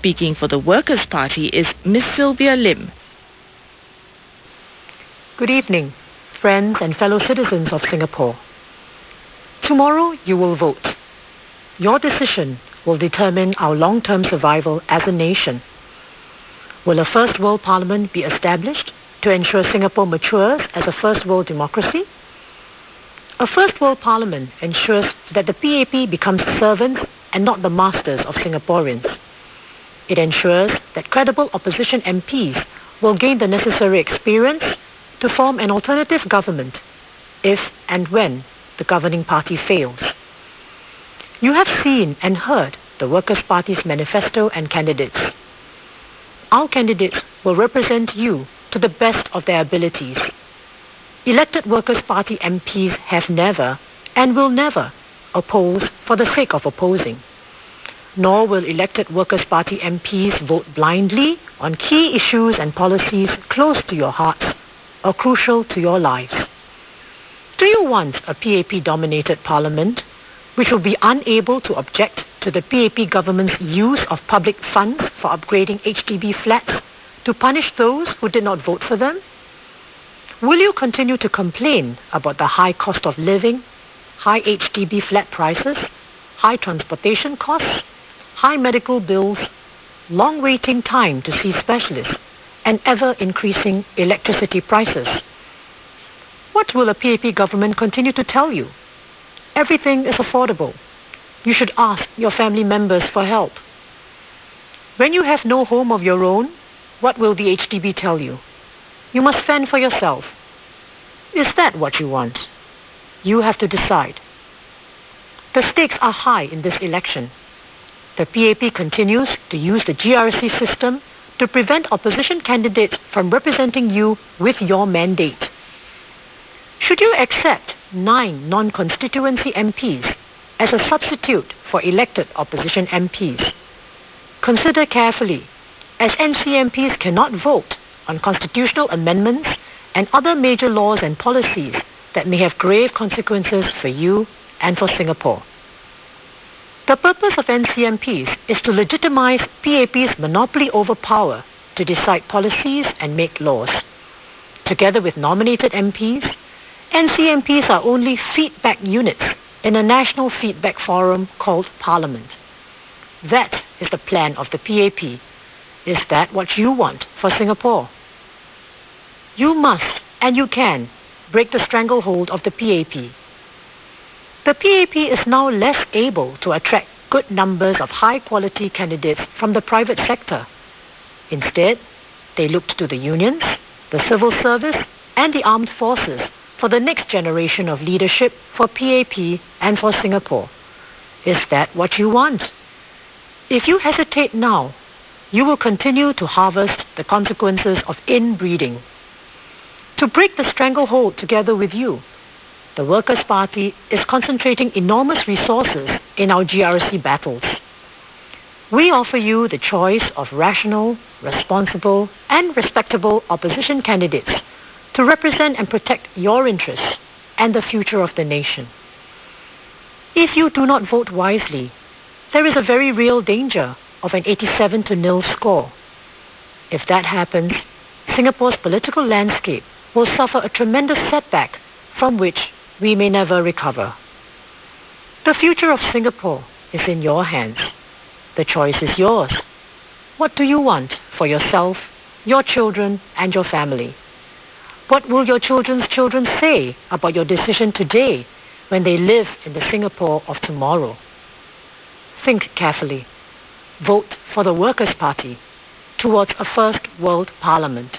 Speaking for the Workers' Party is Ms. Sylvia Lim. Good evening, friends and fellow citizens of Singapore. Tomorrow you will vote. Your decision will determine our long-term survival as a nation. Will a first world parliament be established to ensure Singapore matures as a first world democracy? A first world parliament ensures that the PAP becomes servants and not the masters of Singaporeans. It ensures that credible opposition MPs will gain the necessary experience to form an alternative government if and when the governing party fails. You have seen and heard the Workers' Party's manifesto and candidates. Our candidates will represent you to the best of their abilities. Elected Workers' Party MPs have never and will never oppose for the sake of opposing. Nor will elected Workers' Party MPs vote blindly on key issues and policies close to your hearts or crucial to your lives. Do you want a PAP-dominated parliament which will be unable to object to the PAP government's use of public funds for upgrading HDB flats to punish those who did not vote for them? Will you continue to complain about the high cost of living, high HDB flat prices, high transportation costs, high medical bills, long waiting time to see specialists, and ever-increasing electricity prices? What will a PAP government continue to tell you? Everything is affordable. You should ask your family members for help. When you have no home of your own, what will the HDB tell you? You must fend for yourself. Is that what you want? You have to decide. The stakes are high in this election. The PAP continues to use the GRC system to prevent opposition candidates from representing you with your mandate. Should you accept 9 non-constituency MPs as a substitute for elected opposition MPs? Consider carefully, as NCMPs cannot vote on constitutional amendments and other major laws and policies that may have grave consequences for you and for Singapore. The purpose of NCMPs is to legitimize PAP's monopoly over power to decide policies and make laws. Together with nominated MPs, NCMPs are only feedback units in a national feedback forum called Parliament. That is the plan of the PAP. Is that what you want for Singapore? You must, and you can, break the stranglehold of the PAP. The PAP is now less able to attract good numbers of high-quality candidates from the private sector. Instead, they looked to the unions, the civil service, and the armed forces for the next generation of leadership for PAP and for Singapore. Is that what you want? If you hesitate now, you will continue to harvest the consequences of inbreeding. To break the stranglehold together with you, the Workers' Party is concentrating enormous resources in our GRC battles. We offer you the choice of rational, responsible, and respectable opposition candidates to represent and protect your interests and the future of the nation. If you do not vote wisely, there is a very real danger of an 87-0 score. If that happens, Singapore's political landscape will suffer a tremendous setback from which we may never recover. The future of Singapore is in your hands. The choice is yours. What do you want for yourself, your children, and your family? What will your children's children say about your decision today when they live in the Singapore of tomorrow? Think carefully. Vote for the Workers' Party towards a first world parliament.